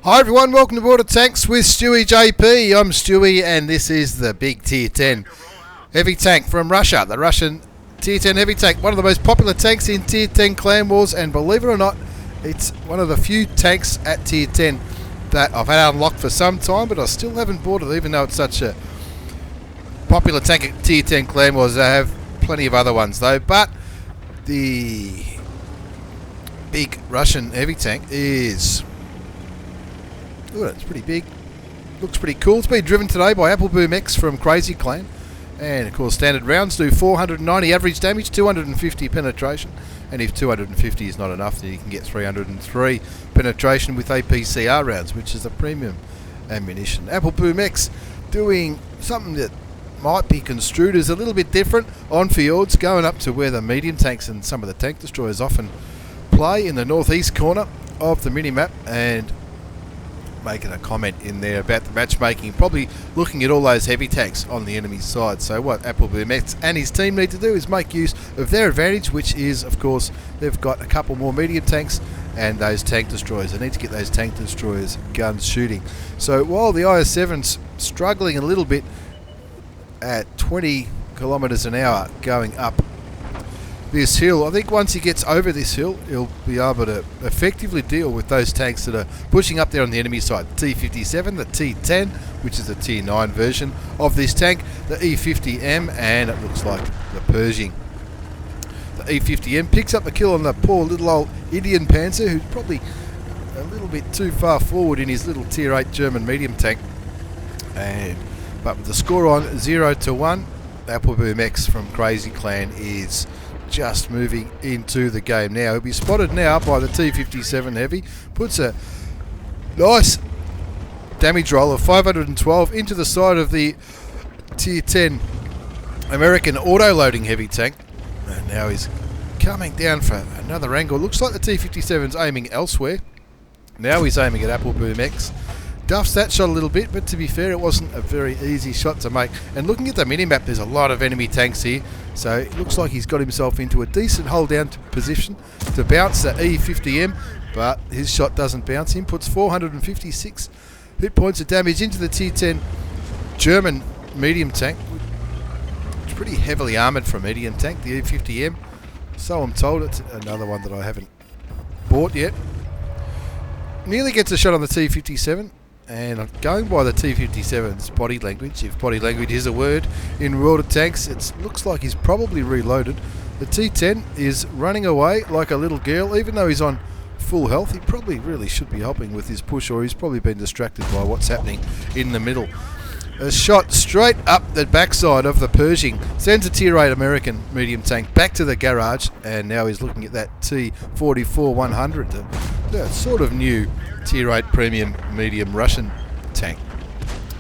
Hi everyone, welcome to Board of Tanks with stewiejp. I'm Stewie and this is the big Tier 10 heavy tank from Russia. The Russian Tier 10 heavy tank, one of the most popular tanks in Tier 10 clan wars, and believe it or not, it's one of the few tanks at Tier 10 that I've had unlocked for some time, but I still haven't bought it even though it's such a popular tank at Tier 10 clan wars. I have plenty of other ones though, but the big Russian heavy tank is... Look at it, it's pretty big. Looks pretty cool. It's been driven today by Appleboom X from Crazy Clan. And of course standard rounds do 490 average damage, 250 penetration. And if 250 is not enough, then you can get 303 penetration with APCR rounds, which is a premium ammunition. Appleboom X doing something that might be construed as a little bit different on fjords, going up to where the medium tanks and some of the tank destroyers often play in the northeast corner of the mini-map, and making a comment in there about the matchmaking, probably looking at all those heavy tanks on the enemy side. So what Appleboom X and his team need to do is make use of their advantage, which is, of course, they've got a couple more medium tanks and those tank destroyers. They need to get those tank destroyers guns shooting. So while the IS-7's struggling a little bit at 20 kilometers an hour going up this hill, I think once he gets over this hill, he'll be able to effectively deal with those tanks that are pushing up there on the enemy side. The T-57, the T-10, which is the Tier 9 version of this tank, the E-50M, and it looks like the Pershing. The E-50M picks up the kill on the poor little old Indian Panzer, who's probably a little bit too far forward in his little Tier 8 German medium tank. But with the score on 0-1, Appleboom X from Crazy Clan is just moving into the game now. He'll be spotted now by the T-57 Heavy. Puts a nice damage roll of 512 into the side of the Tier 10 American auto-loading heavy tank. And now he's coming down for another angle. Looks like the T-57's aiming elsewhere. Now he's aiming at Appleboom X. Duffs that shot a little bit, but to be fair, it wasn't a very easy shot to make. And looking at the minimap, there's a lot of enemy tanks here, so it looks like he's got himself into a decent hold down position to bounce the E-50M, but his shot doesn't bounce him. Puts 456 hit points of damage into the Tier 10 German medium tank. It's pretty heavily armoured for a medium tank, the E-50M. So I'm told. It's another one that I haven't bought yet. Nearly gets a shot on the T-57. And I'm going by the T-57's body language, if body language is a word in World of Tanks. It looks like he's probably reloaded. The T-10 is running away like a little girl, even though he's on full health. He probably really should be helping with his push, or he's probably been distracted by what's happening in the middle. A shot straight up the backside of the Pershing sends a Tier 8 American medium tank back to the garage, and now he's looking at that T-44-100, the sort of new Tier 8 premium medium Russian tank.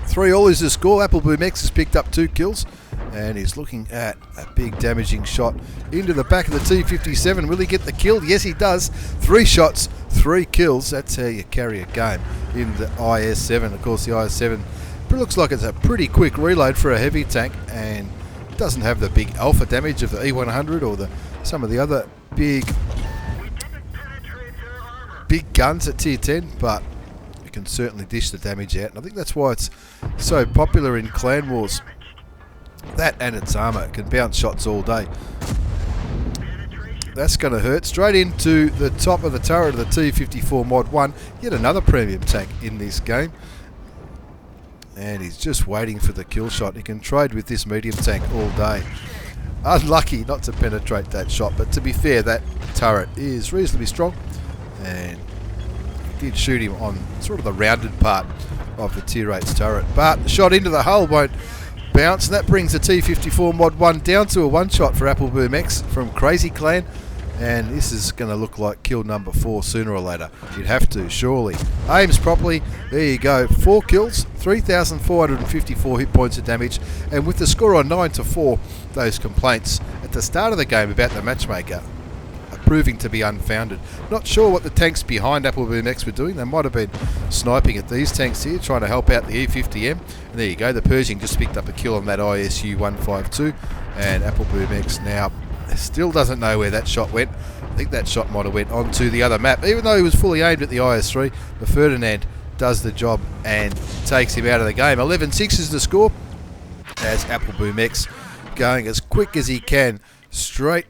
3-all is the score. Appleboom X has picked up 2 kills, and he's looking at a big damaging shot into the back of the T-57. Will he get the kill? Yes, he does. 3 shots, 3 kills. That's how you carry a game in the IS-7. Of course, the IS-7 looks like it's a pretty quick reload for a heavy tank, and doesn't have the big alpha damage of the E-100 or some of the other big guns at Tier 10, but you can certainly dish the damage out, and I think that's why it's so popular in clan wars. That and its armour can bounce shots all day. That's going to hurt. Straight into the top of the turret of the T-54 Mod 1, yet another premium tank in this game. And he's just waiting for the kill shot. He can trade with this medium tank all day. Unlucky not to penetrate that shot, but to be fair, that turret is reasonably strong, and he did shoot him on sort of the rounded part of the Tier 8's turret. But the shot into the hull won't bounce, and that brings the T-54 Mod 1 down to a 1-shot for Appleboom X from Crazy Clan. And this is going to look like kill number 4 sooner or later. You'd have to, surely. Aims properly. There you go. 4 kills, 3,454 hit points of damage. And with the score on 9-4, those complaints at the start of the game about the matchmaker are proving to be unfounded. Not sure what the tanks behind Appleboom X were doing. They might have been sniping at these tanks here, trying to help out the E-50M. And there you go. The Pershing just picked up a kill on that ISU-152. And Appleboom X now still doesn't know where that shot went. I think that shot might have went onto the other map, even though he was fully aimed at the IS-3. The Ferdinand does the job and takes him out of the game. 11-6 is the score as Apple Boom X going as quick as he can straight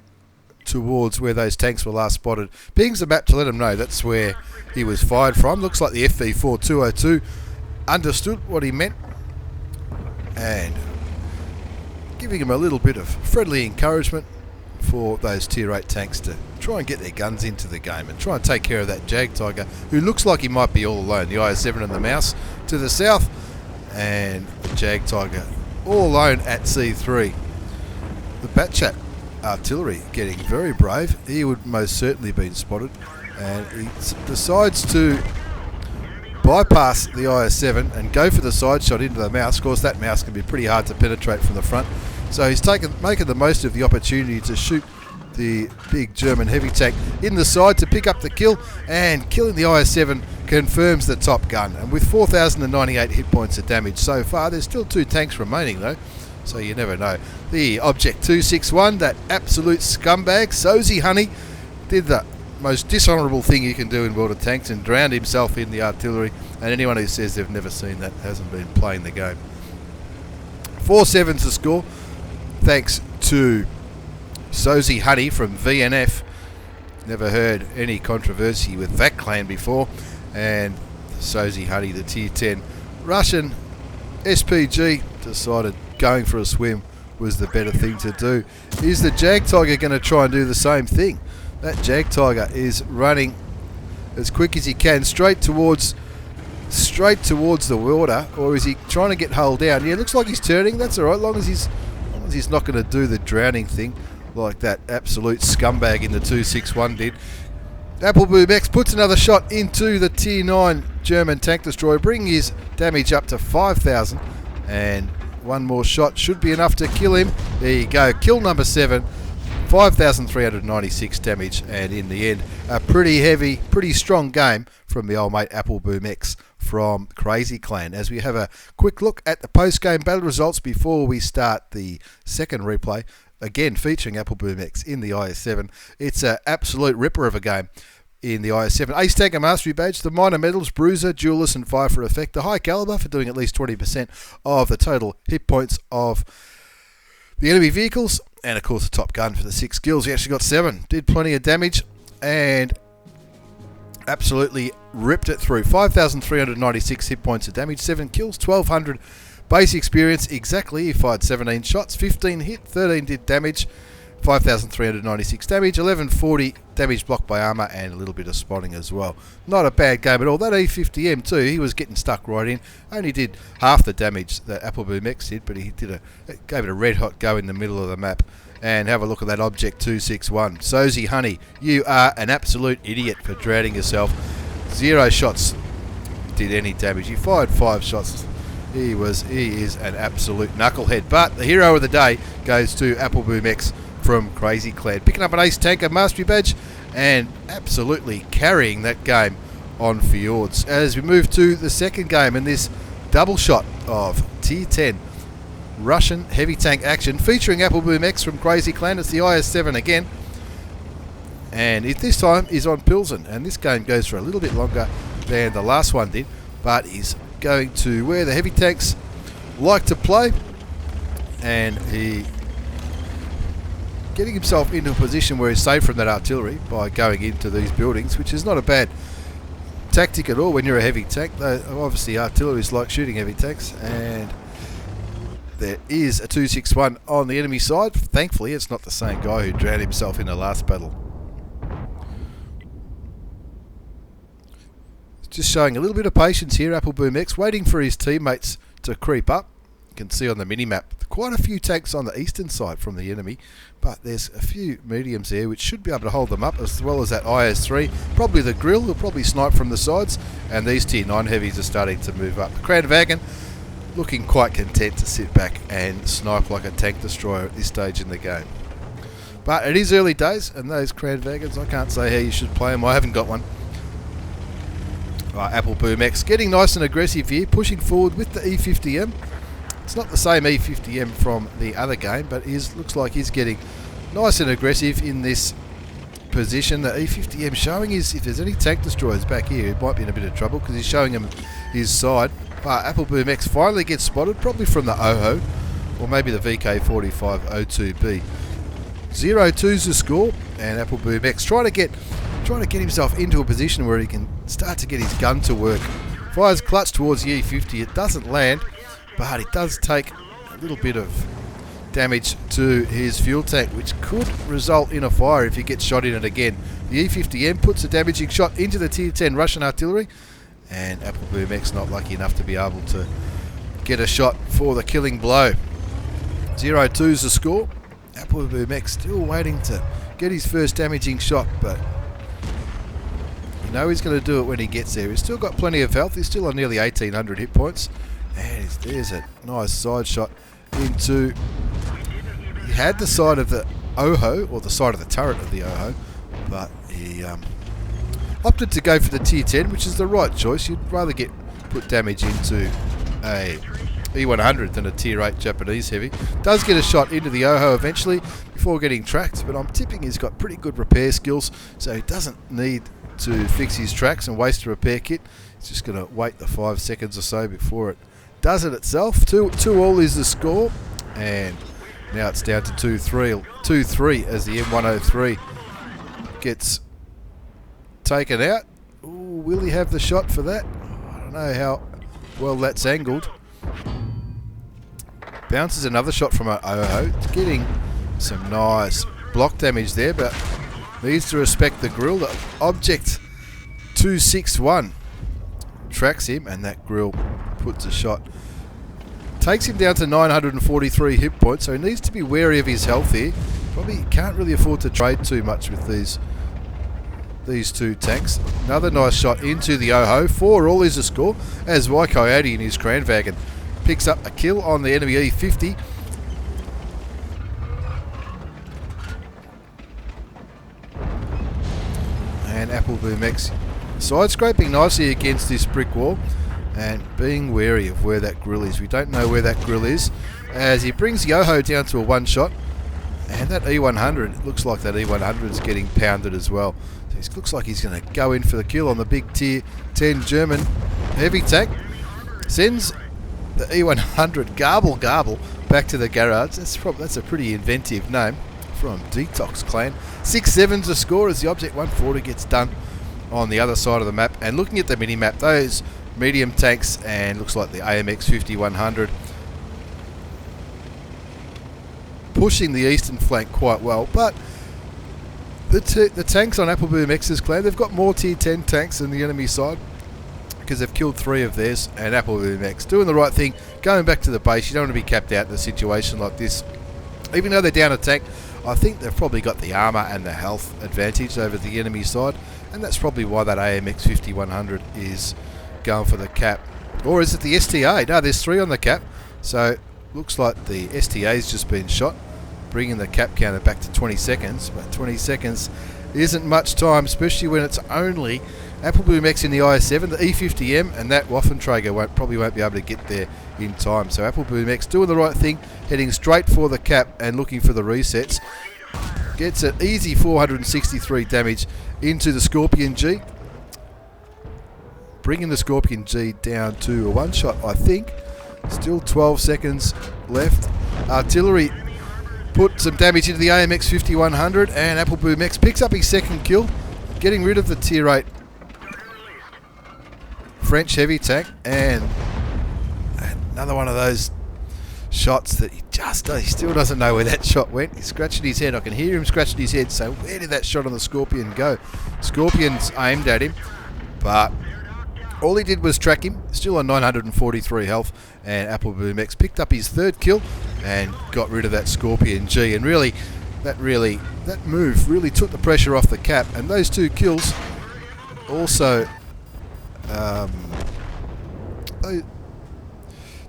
towards where those tanks were last spotted. Pings the map to let him know that's where he was fired from. Looks like the FV4202 understood what he meant and giving him a little bit of friendly encouragement for those tier 8 tanks to try and get their guns into the game and try and take care of that Jag Tiger, who looks like he might be all alone. The IS-7 and the Mouse to the south, and the Jag Tiger all alone at C3. The Batchat artillery getting very brave. He would most certainly been spotted, and he decides to bypass the IS-7 and go for the side shot into the Mouse. Of course, that Mouse can be pretty hard to penetrate from the front, so he's making the most of the opportunity to shoot the big German heavy tank in the side to pick up the kill, and killing the IS-7 confirms the top gun. And with 4,098 hit points of damage so far, there's still 2 tanks remaining though, so you never know. The Object 261, that absolute scumbag, Sozy Honey, did the most dishonourable thing you can do in World of Tanks and drowned himself in the artillery, and anyone who says they've never seen that hasn't been playing the game. 4-7's the score, thanks to Sozy Honey from VNF. Never heard any controversy with that clan before, and Sozy Honey, the tier 10 Russian SPG, decided going for a swim was the better thing to do. Is the Jag Tiger going to try and do the same thing? That Jag Tiger is running as quick as he can straight towards the water, or is he trying to get hull down? Yeah, it looks like he's turning. That's alright, as long as he's not going to do the drowning thing like that absolute scumbag in the 261 did. Apple Boom X puts another shot into the tier 9 German tank destroyer, bringing his damage up to 5,000, and one more shot should be enough to kill him. There you go, kill number 7, 5,396 damage, and in the end a pretty heavy, pretty strong game from the old mate Apple Boom X from Crazy Clan. As we have a quick look at the post-game battle results before we start the second replay, again featuring Apple Boom X in the IS-7. It's an absolute ripper of a game in the IS-7. Ace Tanker Mastery Badge, the minor medals, Bruiser, Duelist and Fire for Effect, the high caliber for doing at least 20% of the total hit points of the enemy vehicles, and of course the top gun for the 6 kills. He actually got 7, did plenty of damage and absolutely ripped it through. 5,396 hit points of damage, 7 kills, 1,200 base experience exactly. He fired 17 shots, 15 hit, 13 did damage, 5,396 damage, 1140 damage blocked by armour, and a little bit of spotting as well. Not a bad game at all. That E50M too, he was getting stuck right in. Only did half the damage that Apple Boom X did, but he did gave it a red hot go in the middle of the map. And have a look at that Object 261. Sozy Honey, you are an absolute idiot for drowning yourself. 0 shots did any damage. He fired 5 shots. He is an absolute knucklehead. But the hero of the day goes to Apple Boom X from Crazy Clan, picking up an Ace Tanker Mastery Badge and absolutely carrying that game on Fjords. As we move to the second game in this double shot of Tier 10 Russian heavy tank action featuring Apple Boom X from Crazy Clan. It's the IS-7 again, and this time is on Pilsen, and this game goes for a little bit longer than the last one did, but he's going to where the heavy tanks like to play, and he getting himself into a position where he's safe from that artillery by going into these buildings, which is not a bad tactic at all when you're a heavy tank. Obviously artillery's like shooting heavy tanks, and there is a 261 on the enemy side. Thankfully it's not the same guy who drowned himself in the last battle. Just showing a little bit of patience here, Apple Boom X, waiting for his teammates to creep up. You can see on the mini-map quite a few tanks on the eastern side from the enemy, but there's a few mediums there which should be able to hold them up, as well as that IS-3. Probably the Grill will probably snipe from the sides, and these Tier 9 heavies are starting to move up. The Kranwagen looking quite content to sit back and snipe like a tank destroyer at this stage in the game. But it is early days, and those Kranwagens, I can't say how you should play them. I haven't got one. Apple Boom X getting nice and aggressive here, pushing forward with the E50M. It's not the same E50M from the other game, but looks like he's getting nice and aggressive in this position. The E50M showing his, if there's any tank destroyers back here, he might be in a bit of trouble because he's showing him his side. But Appleboom X finally gets spotted, probably from the OHO, or maybe the VK4502B. 0-2's the score, and Appleboom X trying to get himself into a position where he can start to get his gun to work. Fires clutch towards the E50. It doesn't land, but it does take a little bit of damage to his fuel tank, which could result in a fire if he gets shot in it again. The E50M puts a damaging shot into the Tier 10 Russian artillery, and Appleboom X not lucky enough to be able to get a shot for the killing blow. 0-2's the score. Appleboom X still waiting to get his first damaging shot, but you know he's going to do it when he gets there. He's still got plenty of health. He's still on nearly 1800 hit points, and there's a nice side shot into... He had the side of the OHO, or the side of the turret of the OHO, but he opted to go for the Tier 10, which is the right choice. You'd rather put damage into a E100 than a Tier 8 Japanese heavy. Does get a shot into the OHO eventually before getting tracked, but I'm tipping he's got pretty good repair skills, so he doesn't need to fix his tracks and waste a repair kit. He's just going to wait the 5 seconds or so before it does it itself. 2-2 is the score, and now it's down to 2-3 as the M103 gets taken out. Ooh, will he have the shot for that? I don't know how well that's angled. Bounces another shot from an OHO. It's getting some nice block damage there, but needs to respect the grill. The Object 261 tracks him, and that grill puts a shot. Takes him down to 943 hit points, so he needs to be wary of his health here. Probably can't really afford to trade too much with these two tanks. Another nice shot into the OHO. 4-all is the score, as Y Coyote in his Kranwagen picks up a kill on the enemy E50. And Appleboom X side scraping nicely against this brick wall and being wary of where that grill is. We don't know where that grill is, as he brings the OHO down to a one shot, and that E100, it looks like that E100 is getting pounded as well. So it looks like he's going to go in for the kill on the big Tier 10 German heavy tank. Sends the E100 garble back to the garage. That's a pretty inventive name from Detox Clan. 6-7's the score as the Object 140 gets done on the other side of the map. And looking at the mini-map, those medium tanks, and looks like the AMX 5100 pushing the eastern flank quite well, but the tanks on Appleboom X's clan, they've got more Tier 10 tanks than the enemy side, because they've killed 3 of theirs. And Appleboom X doing the right thing, going back to the base. You don't want to be capped out in a situation like this. Even though they're down a tank, I think they've probably got the armour and the health advantage over the enemy side, and that's probably why that AMX 5100 is going for the cap. Or is it the STA? No, there's 3 on the cap, so looks like the STA's just been shot, bringing the cap counter back to 20 seconds. But 20 seconds isn't much time, especially when it's only Appleboom X in the IS-7, the E50M, and that Waffenträger probably won't be able to get there in time. So Appleboom X doing the right thing, heading straight for the cap and looking for the resets. Gets an easy 463 damage into the Scorpion G, bringing the Scorpion G down to a one shot, I think. Still 12 seconds left. Artillery put some damage into the AMX 5100, and Appleboom X picks up his second kill, getting rid of the Tier 8 French heavy tank. And another one of those shots that he still doesn't know where that shot went. He's scratching his head. I can hear him scratching his head. So where did that shot on the Scorpion go? Scorpion's aimed at him, but all he did was track him. Still on 943 health, and Appleboom X picked up his third kill and got rid of that Scorpion G. And really, that move really took the pressure off the cap. And those 2 kills also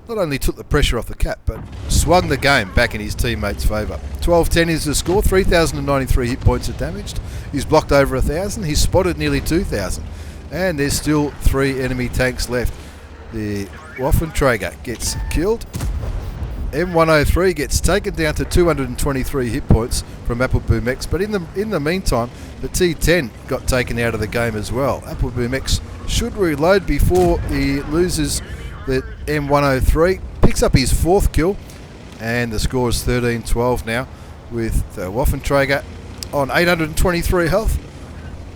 not only took the pressure off the cap, but swung the game back in his teammates' favour. 12-10 is the score. 3,093 hit points are damaged. He's blocked over 1,000. He's spotted nearly 2,000. And there's still 3 enemy tanks left. The Waffenträger gets killed. M103 gets taken down to 223 hit points from Appleboom X. But in the meantime, The T10 got taken out of the game as well. Appleboom X should reload before he loses the M103. Picks up his 4th kill, and the score is 13-12 now, with the Waffenträger on 823 health.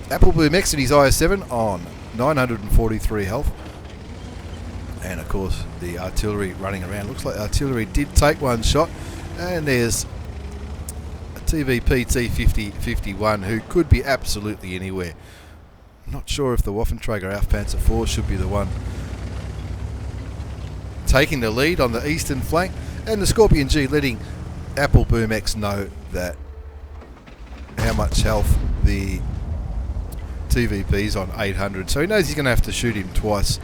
Appleboom X and his IS-7 on 943 health. And of course the artillery running around. Looks like artillery did take one shot, and there's a TVP T50-51 who could be absolutely anywhere. Not sure if the Waffenträger Panzer IV should be the one taking the lead on the eastern flank, and the Scorpion G letting Appleboom X know that how much health the TVP's on 800, so he knows he's going to have to shoot him twice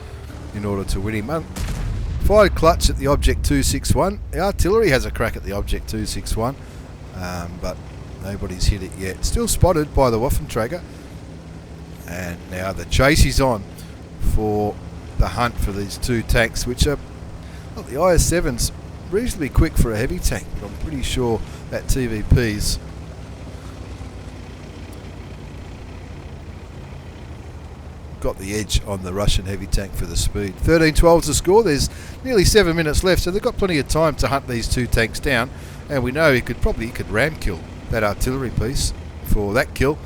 in order to win him. Fired clutch at the Object 261. The artillery has a crack at the Object 261, but nobody's hit it yet. Still spotted by the Waffenträger, and now the chase is on for the hunt for these two tanks, which are, well, the IS-7's reasonably quick for a heavy tank, but I'm pretty sure that TVP's got the edge on the Russian heavy tank for the speed. 13-12 is the score. There's nearly 7 minutes left, so they've got plenty of time to hunt these two tanks down, and we know he could ram kill that artillery piece for that kill,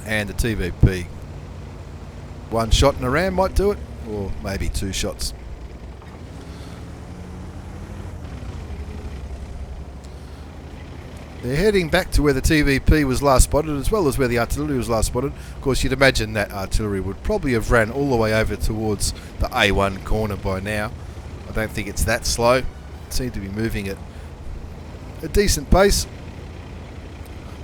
and the TVP. One shot in a ram might do it, or maybe 2 shots. They're heading back to where the TVP was last spotted, as well as where the artillery was last spotted. Of course, you'd imagine that artillery would probably have ran all the way over towards the A1 corner by now. I don't think it's that slow. It seemed to be moving at a decent pace.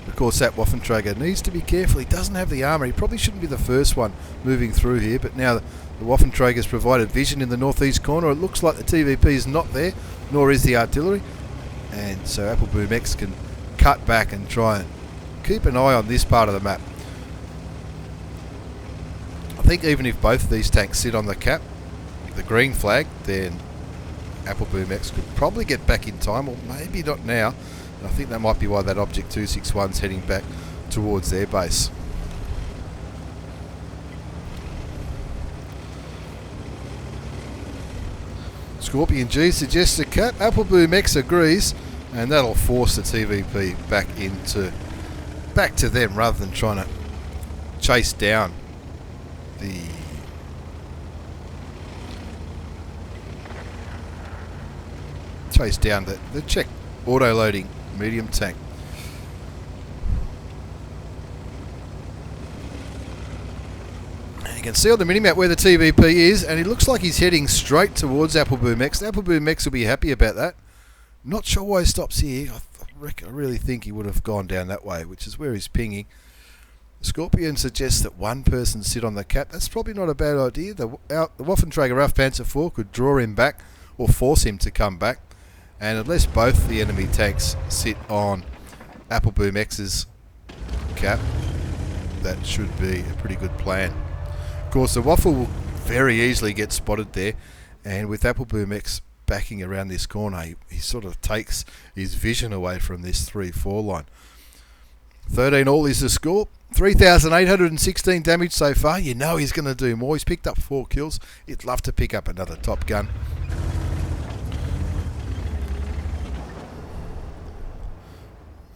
Of course, that Waffenträger needs to be careful. He doesn't have the armour. He probably shouldn't be the first one moving through here, but now the Waffenträger's provided vision in the northeast corner. It looks like the TVP is not there, nor is the artillery, and so Appleboom X can cut back and try and keep an eye on this part of the map. I think even if both of these tanks sit on the cap, the green flag, then Appleboom X could probably get back in time, or maybe not now. And I think that might be why that Object 261's heading back towards their base. Scorpion G suggests a cap. Appleboom X agrees, and that'll force the TVP back to them, rather than trying to chase down the Czech auto-loading medium tank. And you can see on the minimap where the TVP is, and it looks like he's heading straight towards Appleboom X. Appleboom X will be happy about that. Not sure why he stops here. I really think he would have gone down that way, which is where he's pinging. Scorpion suggests that one person sit on the cap. That's probably not a bad idea. The Waffenträger Panzer IV could draw him back, or force him to come back. And unless both the enemy tanks sit on Appleboom X's cap, that should be a pretty good plan. Of course, the Waffle will very easily get spotted there, and with Appleboom X backing around this corner, he sort of takes his vision away from this 3-4 line. 13 all is the score. 3,816 damage so far. You know he's going to do more. He's picked up 4 kills. He'd love to pick up another Top Gun.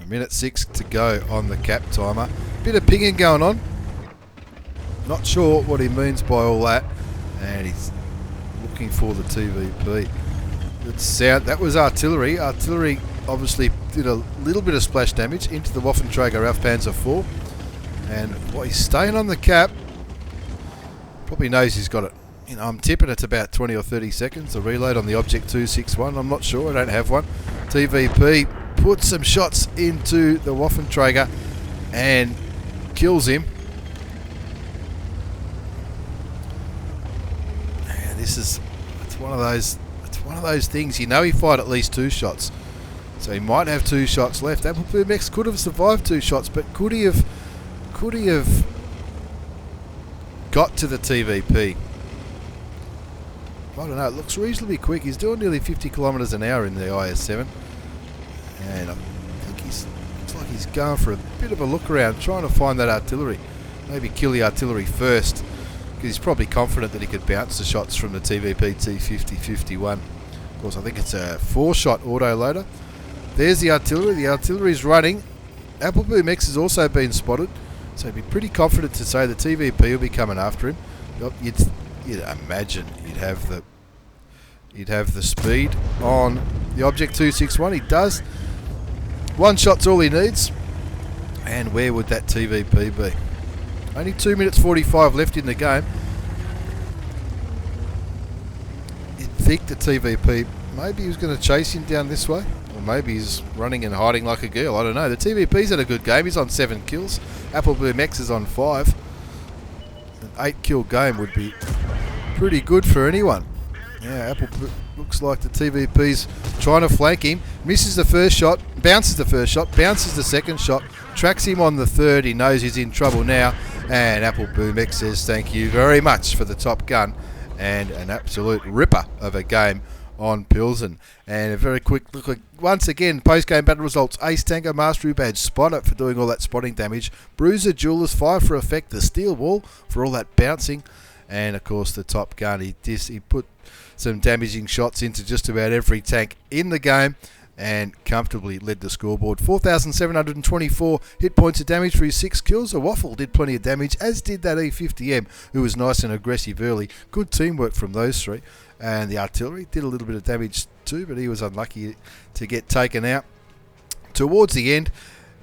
A minute 6 to go on the cap timer. Bit of pinging going on. Not sure what he means by all that. And he's looking for the TVP. That was artillery. Artillery obviously did a little bit of splash damage into the Waffenträger Panzer IV, and he's staying on the cap. Probably knows he's got it. You know, I'm tipping it's about 20 or 30 seconds. The reload on the Object 261. I'm not sure. I don't have one. TVP puts some shots into the Waffenträger and kills him. And it's one of those things. You know he fired at least 2 shots, so he might have 2 shots left. Appleboom X could have survived 2 shots, but could he have got to the TVP? I don't know. It looks reasonably quick. He's doing nearly 50 kilometers an hour in the IS-7, and I think looks like he's he's going for a bit of a look around, trying to find that artillery. Maybe kill the artillery first, because he's probably confident that he could bounce the shots from the TVP T50-51. Of course, I think it's a 4-shot autoloader. There's the artillery. The artillery's running. Apple Boom X has also been spotted, so he'd be pretty confident to say the TVP will be coming after him. You'd imagine he'd have the speed on the Object 261. He does. 1 shot's all he needs. And where would that TVP be? Only 2 minutes 45 left in the game. You'd think the TVP, maybe he was going to chase him down this way. Or maybe he's running and hiding like a girl. I don't know. The TVP's had a good game. He's on 7 kills. Apple Boom X is on 5. An 8-kill game would be pretty good for anyone. Yeah, looks like the TVP's trying to flank him. Misses the first shot, bounces the first shot, bounces the second shot, tracks him on the third. He knows he's in trouble now. And Apple Boom X says thank you very much for the top gun. And an absolute ripper of a game on Pilsen. And a very quick look at, once again, post-game battle results. Ace Tango Mastery Badge, Spotter for doing all that spotting damage. Bruiser Jewelers, 5 for effect. The Steel Wall for all that bouncing. And of course the top gun, he put some damaging shots into just about every tank in the game and comfortably led the scoreboard. 4,724 hit points of damage for his 6 kills. A Waffle did plenty of damage, as did that E50M, who was nice and aggressive early. Good teamwork from those 3. And the artillery did a little bit of damage too, but he was unlucky to get taken out. Towards the end,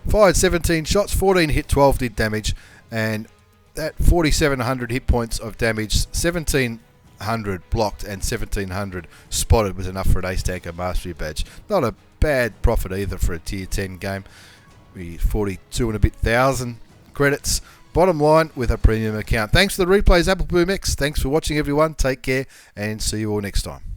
fired 17 shots, 14 hit, 12 did damage, and that 4,700 hit points of damage, 1,700 blocked and 1,700 spotted was enough for an Ace Tanker Mastery Badge. Not a bad profit either for a Tier 10 game. 42 and a bit thousand credits. Bottom line with a premium account. Thanks for the replays, Apple Boom X. Thanks for watching, everyone. Take care and see you all next time.